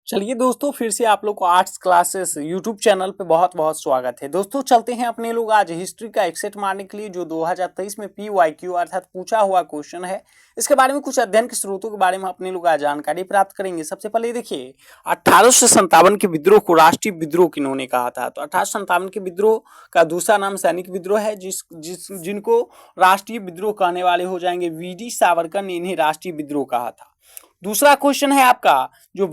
चलिए दोस्तों, फिर से आप लोग को आर्ट्स क्लासेस यूट्यूब चैनल पे बहुत बहुत स्वागत है। दोस्तों चलते हैं अपने लोग आज हिस्ट्री का एक सेट मारने के लिए, जो 2023 में PYQ अर्थात पूछा हुआ क्वेश्चन है। इसके बारे में कुछ अध्ययन के स्रोतों के बारे में अपने लोग आज जानकारी प्राप्त करेंगे। सबसे पहले देखिए, 1857 के विद्रोह को राष्ट्रीय विद्रोह किन्होंने कहा था? तो 1857 के विद्रोह का दूसरा नाम सैनिक विद्रोह है, जिनको राष्ट्रीय विद्रोह कहने वाले हो जाएंगे VD सावरकर ने इन्हें राष्ट्रीय विद्रोह कहा था। दूसरा क्वेश्चन है आपका, जो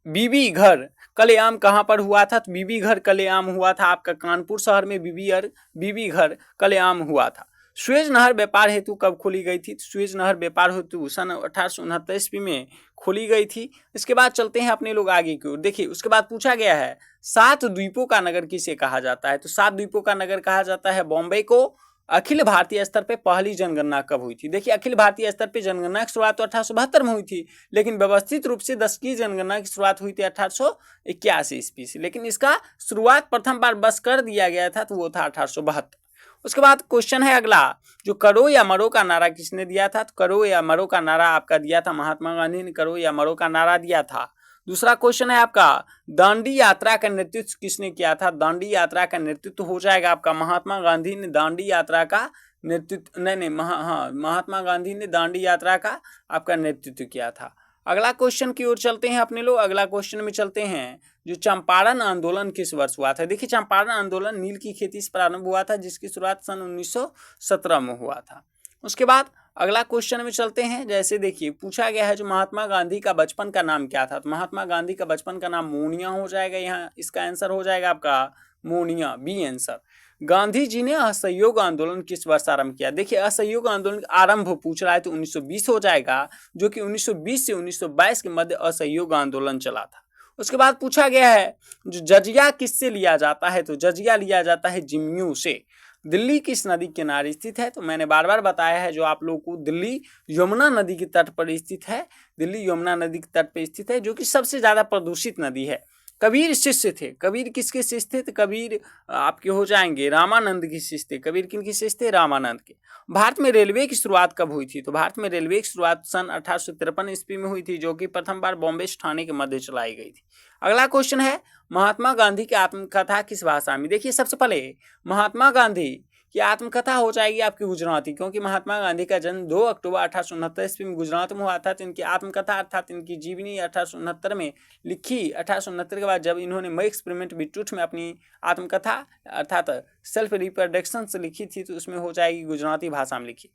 बीबी घर कलेआम कहां पर हुआ था? तो बीबी घर कलेआम हुआ था आपका कानपुर शहर में। बीबी घर कलेआम हुआ था। सुएज नहर व्यापार हेतु कब खोली गई थी? सुएज नहर व्यापार हेतु सन 1869 ईस्वी में खोली गई थी। इसके बाद चलते हैं अपने लोग आगे की ओर। देखिए, उसके बाद पूछा गया है, सात द्वीपों का नगर किसे कहा जाता है? तो सात द्वीपों का नगर कहा जाता है बॉम्बे को। अखिल भारतीय स्तर पे पहली जनगणना कब हुई थी? देखिए, अखिल भारतीय स्तर पे जनगणना की शुरुआत तो 1872 में हुई थी, लेकिन व्यवस्थित रूप से 10 की जनगणना की शुरुआत हुई थी 1881 ईस्वी से। लेकिन इसका शुरुआत प्रथम बार बस कर दिया गया था, तो वो था 1872। उसके बाद क्वेश्चन है अगला, जो करो या मरो का नारा किसने दिया था? तो करो या मरो का नारा आपका दिया था महात्मा गांधी ने। करो या मरो का नारा दिया था। दूसरा क्वेश्चन है आपका, दांडी यात्रा का नेतृत्व किसने किया था? दांडी यात्रा का नेतृत्व हो जाएगा आपका महात्मा गांधी ने। दांडी यात्रा का नेतृत्व महात्मा गांधी ने दांडी यात्रा का आपका नेतृत्व किया था। अगला क्वेश्चन की ओर चलते हैं अपने लोग। अगला क्वेश्चन में चलते हैं, जो चंपारण आंदोलन किस वर्ष हुआ था? देखिए, चंपारण आंदोलन नील की खेती से प्रारंभ हुआ था, जिसकी शुरुआत सन 1917 में हुआ था। उसके बाद अगला क्वेश्चन में चलते हैं। जैसे देखिए, पूछा गया है, जो महात्मा गांधी का बचपन का नाम क्या था? तो महात्मा गांधी का बचपन का नाम मोनिया हो जाएगा। यहाँ इसका आंसर हो जाएगा आपका मोनिया, बी आंसर। गांधी जी ने असहयोग आंदोलन किस वर्ष आरंभ किया? देखिए, असहयोग आंदोलन आरंभ पूछ रहा है तो 1920 हो जाएगा, जो कि 1920 से 1922 के मध्य असहयोग आंदोलन चला था। उसके बाद पूछा गया है, जो जजिया किससे लिया जाता है? तो जजिया लिया जाता है जिम्मू से। दिल्ली किस नदी के किनारे स्थित है? तो मैंने बार बार बताया है, जो आप लोगों को, दिल्ली यमुना नदी के तट पर स्थित है। दिल्ली यमुना नदी के तट पर स्थित है, जो कि सबसे ज्यादा प्रदूषित नदी है। कबीर शिष्य थे। कबीर किसके शिष्य थे? तो कबीर आपके हो जाएंगे रामानंद के शिष्य थे। कबीर किन के शिष्य थे? रामानंद के। भारत में रेलवे की शुरुआत कब हुई थी? तो भारत में रेलवे की शुरुआत सन 1853 ईस्वी में हुई थी, जो कि प्रथम बार बॉम्बे से ठाणे के मध्य चलाई गई थी। अगला क्वेश्चन है, महात्मा गांधी की आत्मकथा किस भाषा में? देखिए, सबसे पहले महात्मा गांधी की आत्मकथा हो जाएगी आपकी गुजराती, क्योंकि महात्मा गांधी का जन्म 2 अक्टूबर 1869 ईस्वी में गुजरात में हुआ था। तो इनकी आत्मकथा अर्थात इनकी जीवनी 1869 में लिखी। 1869 के बाद जब इन्होंने मई एक्सपेरिमेंट विद ट्रुथ में अपनी आत्मकथा अर्थात सेल्फ रिप्रोडक्शन से लिखी थी, तो उसमें हो जाएगी गुजराती भाषा में लिखी थी।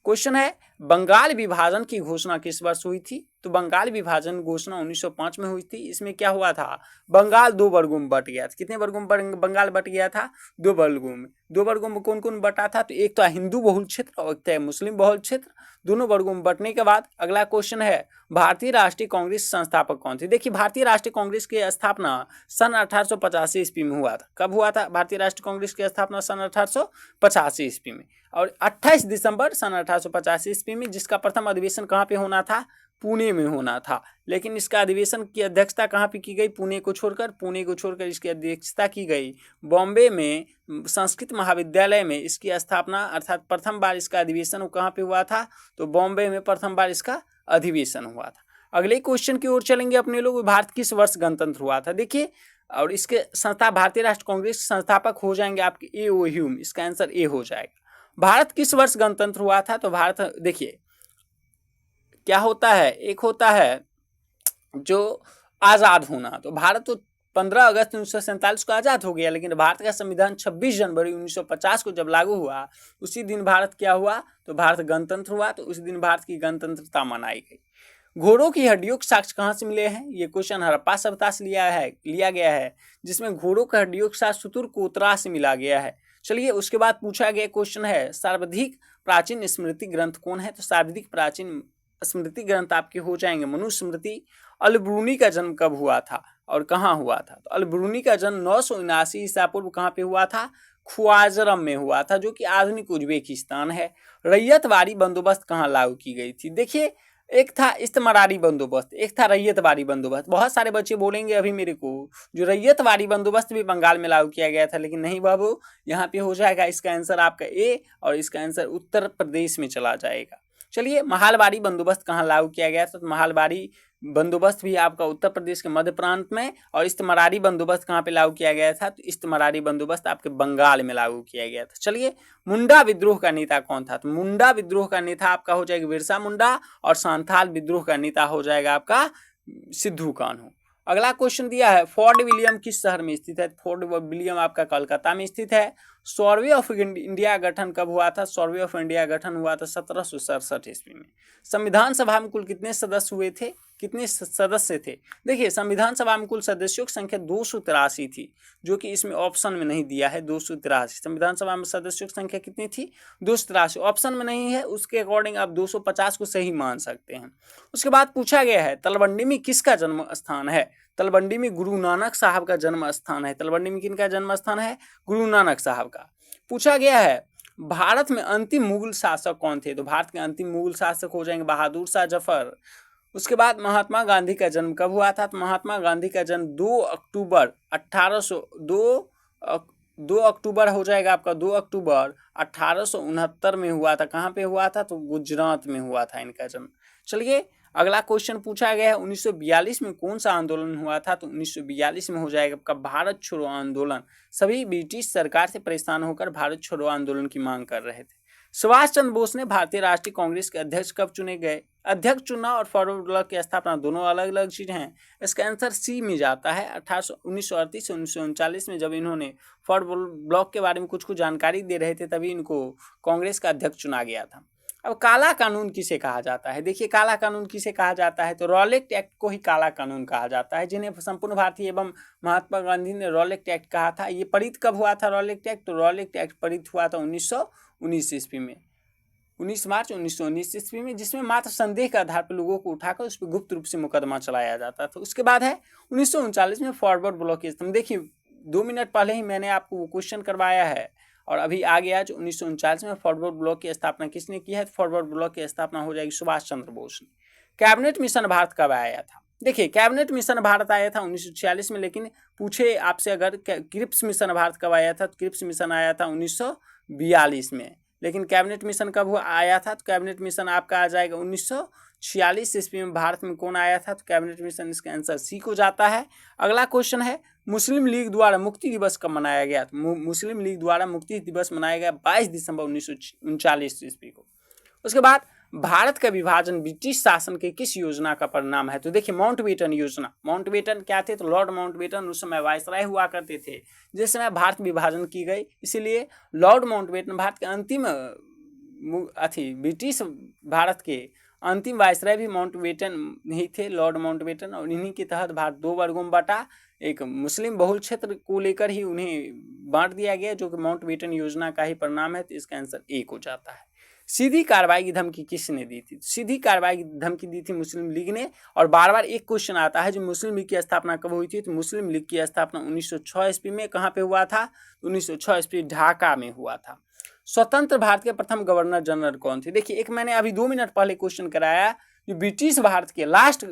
क्वेश्चन है, बंगाल विभाजन की घोषणा किस वर्ष हुई थी? तो बंगाल विभाजन घोषणा 1905 में हुई थी। इसमें क्या हुआ था? बंगाल दो वर्गों में बट गया था। कितने वर्गों में बंगाल बट गया था? दो वर्गों में। दो वर्गों में कौन कौन बटा था? तो एक तो हिंदू बहुल क्षेत्र और एक तो मुस्लिम बहुल क्षेत्र। दोनों वर्गों में बटने के बाद अगला क्वेश्चन है, भारतीय राष्ट्रीय कांग्रेस संस्थापक कौन थे? देखिए, भारतीय राष्ट्रीय कांग्रेस की स्थापना सन 1885 ईस्वी में हुआ था। कब हुआ था भारतीय राष्ट्रीय कांग्रेस की स्थापना? सन 1885 ईस्वी में। और 28 दिसंबर सन 1885 ईस्वी में, जिसका प्रथम अधिवेशन कहाँ पे होना था? पुणे में होना था। लेकिन इसका अधिवेशन की अध्यक्षता कहाँ पे की गई? पुणे को छोड़कर इसकी अध्यक्षता की गई बॉम्बे में संस्कृत महाविद्यालय में। इसकी स्थापना अर्थात प्रथम बार इसका अधिवेशन कहाँ पे हुआ था? तो बॉम्बे में प्रथम बार इसका अधिवेशन हुआ था। अगले क्वेश्चन की ओर चलेंगे अपने लोग, भारत किस वर्ष गणतंत्र हुआ था? देखिए, और इसके संस्था भारतीय राष्ट्र कांग्रेस संस्थापक हो जाएंगे आपके A.O. ह्यूम। इसका आंसर ए हो जाएगा। भारत किस वर्ष गणतंत्र हुआ था? तो भारत, देखिए क्या होता है, एक होता है जो आजाद होना। तो भारत तो 15 अगस्त 1947 को आजाद हो गया, लेकिन भारत का संविधान 26 जनवरी 1950 को जब लागू हुआ, उसी दिन भारत क्या हुआ? तो भारत गणतंत्र हुआ। तो उसी दिन भारत की गणतंत्रता मनाई गई। घोड़ों की हड्डियों के साक्ष्य कहाँ से मिले हैं? ये क्वेश्चन हड़प्पा सभ्यता से लिया गया है, जिसमें घोड़ों की हड्डियों के साथ सुतुरकोतरा से मिला गया है। चलिए, उसके बाद पूछा गया क्वेश्चन है, सर्वाधिक प्राचीन स्मृति ग्रंथ कौन है? तो सर्वाधिक प्राचीन स्मृति ग्रंथ आपके हो जाएंगे मनुस्मृति। अल-ब्रूनी का जन्म कब हुआ था और कहाँ हुआ था? तो अल-ब्रूनी का जन्म 979 ईसा पूर्व कहाँ पे हुआ था? ख्वाजरम में हुआ था, जो कि आधुनिक उज्बेकिस्तान है। रैयतवाड़ी बंदोबस्त कहाँ लागू की गई थी? देखिए, एक था इस्तमरारी बंदोबस्त, एक था रैयतवाड़ी बंदोबस्त। बहुत सारे बच्चे बोलेंगे अभी मेरे को, जो रैयतवाड़ी बंदोबस्त भी बंगाल में लागू किया गया था, लेकिन नहीं बाबू, यहाँ पे हो जाएगा इसका आंसर आपका ए, और इसका आंसर उत्तर प्रदेश में चला जाएगा। चलिए, महलबारी बंदोबस्त कहाँ लागू किया गया था? तो महलबारी बंदोबस्त भी आपका उत्तर प्रदेश के मध्य प्रांत में, और इस्तमरारी बंदोबस्त कहाँ पे लागू किया गया था? तो इस्तमरारी बंदोबस्त आपके बंगाल में लागू किया गया था। चलिए, मुंडा विद्रोह का नेता कौन था? तो मुंडा विद्रोह का नेता आपका हो जाएगा बिरसा मुंडा, और सांथाल विद्रोह का नेता हो जाएगा आपका सिद्धू कान्हू। अगला क्वेश्चन दिया है, फोर्ट विलियम किस शहर में स्थित है? फोर्ट विलियम आपका कोलकाता में स्थित है। सर्वे ऑफ इंडिया गठन कब हुआ था? सर्वे ऑफ इंडिया गठन हुआ था 1767 ईस्वी में। संविधान सभा में कुल कितने सदस्य हुए थे? कितने सदस्य थे? देखिए, संविधान सभा में कुल सदस्यों की संख्या 283 थी, जो कि इसमें ऑप्शन में नहीं दिया है। 283 संविधान सभा में सदस्यों की संख्या कितनी थी? 283 ऑप्शन में नहीं है, उसके अकॉर्डिंग आप 250 को सही मान सकते हैं। उसके बाद पूछा गया है, तलवंडी में किसका जन्म स्थान है? तलवंडी में गुरु नानक साहब का जन्म स्थान है। तलवंडी में किनका जन्म स्थान है? गुरु नानक साहब का। पूछा गया है, भारत में अंतिम मुगल शासक कौन थे? तो भारत के अंतिम मुगल शासक हो जाएंगे बहादुर शाह जफर। उसके बाद महात्मा गांधी का जन्म कब हुआ था? तो महात्मा गांधी का जन्म 2 अक्टूबर 2 अक्टूबर हो जाएगा आपका 2 अक्टूबर 1869 में हुआ था। कहाँ पे हुआ था? तो गुजरात में हुआ था इनका जन्म। चलिए, अगला क्वेश्चन पूछा गया है, 1942 में कौन सा आंदोलन हुआ था? तो 1942 में हो जाएगा आपका भारत छोड़ो आंदोलन। सभी ब्रिटिश सरकार से परेशान होकर भारत छोड़ो आंदोलन की मांग कर रहे थे। सुभाष चंद्र बोस ने भारतीय राष्ट्रीय कांग्रेस के अध्यक्ष कब चुने गए? अध्यक्ष चुनाव और फॉरवर्ड ब्लॉक की स्थापना दोनों अलग अलग चीजें हैं। इसका आंसर सी में जाता है। 1938 से 1939 में जब इन्होंने फॉरवर्ड ब्लॉक के बारे में कुछ जानकारी दे रहे थे, तभी इनको कांग्रेस का अध्यक्ष चुना गया था। अब काला कानून किसे कहा जाता है? देखिए, काला कानून किसे कहा जाता है? तो रॉलेट एक्ट को ही काला कानून कहा जाता है, जिन्हें संपूर्ण भारतीय एवं महात्मा गांधी ने रॉलेट एक्ट कहा था। ये पारित कब हुआ था रॉलेट एक्ट? तो रॉलेट एक्ट पारित हुआ था 1919 ईस्वी में, 19 मार्च 1919 ईस्वी में, जिसमें मात्र संदेह के आधार पर लोगों को उठाकर उस पर गुप्त रूप से मुकदमा चलाया जाता था। उसके बाद है 1939 में फॉरवर्ड ब्लॉक की। देखिए, 2 मिनट पहले ही मैंने आपको वो क्वेश्चन करवाया है, और अभी आ गया जो 1939 में फॉरवर्ड ब्लॉक की स्थापना किसने की है? फॉरवर्ड ब्लॉक की स्थापना हो जाएगी सुभाष चंद्र बोस ने। कैबिनेट मिशन भारत कब आया था? देखिए, कैबिनेट मिशन भारत आया था 1946 में, लेकिन पूछे आपसे अगर क्रिप्स मिशन भारत कब आया था? तो क्रिप्स मिशन आया था 1942 में। लेकिन कैबिनेट मिशन कब आया था? तो कैबिनेट मिशन आपका आ जाएगा 1946 ईस्वी में। भारत में कौन आया था? तो कैबिनेट मिशन, इसका आंसर सी को जाता है। अगला क्वेश्चन है, मुस्लिम लीग द्वारा मुक्ति दिवस कब मनाया गया? मुस्लिम लीग द्वारा मुक्ति दिवस मनाया गया 22 दिसंबर 1939 ईस्वी को। उसके बाद, भारत का विभाजन ब्रिटिश शासन के किस योजना का परिणाम है? तो देखिए, माउंटबेटन योजना। माउंटबेटन क्या थे? तो लॉर्ड माउंटबेटन उस समय वायसराय हुआ करते थे जिस समय भारत विभाजन की गई, इसीलिए लॉर्ड माउंटबेटन भारत के अंतिम ब्रिटिश भारत के अंतिम वायसराय भी माउंटबेटन ही थे, लॉर्ड माउंटबेटन। और इन्हीं के तहत भारत 2 वर्गों में बटा, एक मुस्लिम बहुल क्षेत्र को लेकर ही उन्हें बांट दिया गया, जो कि माउंटबेटन योजना का ही परिणाम है। तो इसका आंसर ए हो जाता है। सीधी कार्रवाई की धमकी किसने दी थी? सीधी कार्रवाई की धमकी दी थी मुस्लिम लीग ने। और बार बार एक क्वेश्चन आता है, जो मुस्लिम लीग की स्थापना कब हुई थी? तो मुस्लिम लीग की स्थापना 1906 ईस्वी में। कहाँ पे हुआ था? 1906 ईस्वी ढाका में हुआ था। स्वतंत्र भारत के प्रथम गवर्नर जनरल कौन थे? देखिए, एक मैंने अभी 2 मिनट पहले क्वेश्चन कराया, जो ब्रिटिश भारत के लास्ट